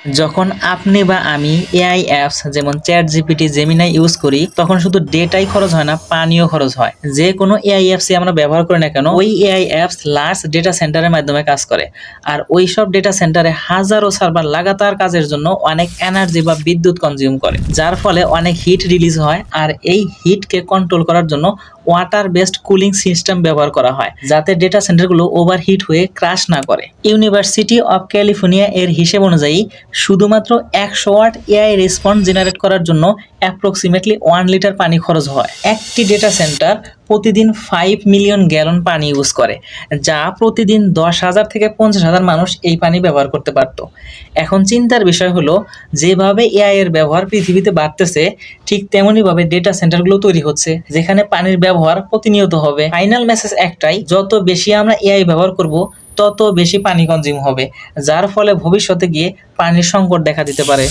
যখন আপনি বা আমি এআই অ্যাপস যেমন চ্যাট জিপিটি, জেমিনাই ইউজ করি, তখন শুধু ডেটাই খরচ হয় না, পানিও খরচ হয়। যে কোনো এআই অ্যাপসই আমরা ব্যবহার করি না কেন, ওই এআই অ্যাপস লার্জ ডেটা সেন্টারের মাধ্যমে কাজ করে। আর ওই সব ডেটা সেন্টারে হাজারো সার্ভার লাগাতার কাজের জন্য অনেক এনার্জি বা বিদ্যুৎ কনজিউম করে, যার ফলে অনেক হিট রিলিজ হয়। আর এই হিটকে কন্ট্রোল করার জন্য ওয়াটার বেসড কুলিং সিস্টেম ব্যবহার করা হয়, যাতে ডেটা সেন্টারগুলো ওভারহিট হয়ে ক্র্যাশ না করে। ইউনিভার্সিটি অফ ক্যালিফোর্নিয়া এর হিসেব অনুযায়ী শুধুমাত্র 100 ওয়াট এআই রেসপন্স জেনারেট করার জন্য অ্যাপ্রক্সিমেটলি 1 লিটার পানি খরচ হয়। একটি ডেটা সেন্টার প্রতিদিন 5 মিলিয়ন গ্যালন পানি ইউজ করে, যা প্রতিদিন 10,000 থেকে 50,000 মানুষ এই পানি ব্যবহার করতে পারত। এখন চিন্তার বিষয় হলো, যেভাবে এআই এর ব্যবহার পৃথিবীতে বাড়তেছে, ঠিক তেমনইভাবে ডেটা সেন্টারগুলো তৈরি হচ্ছে, যেখানে পানির ব্যবহার প্রতিনিয়ত হবে। ফাইনাল মেসেজ একটাই, যত বেশি আমরা এআই ব্যবহার করব, তত বেশি পানি কনজিউম হবে, যার ফলে ভবিষ্যতে গিয়ে পানির সংকট দেখা দিতে পারে।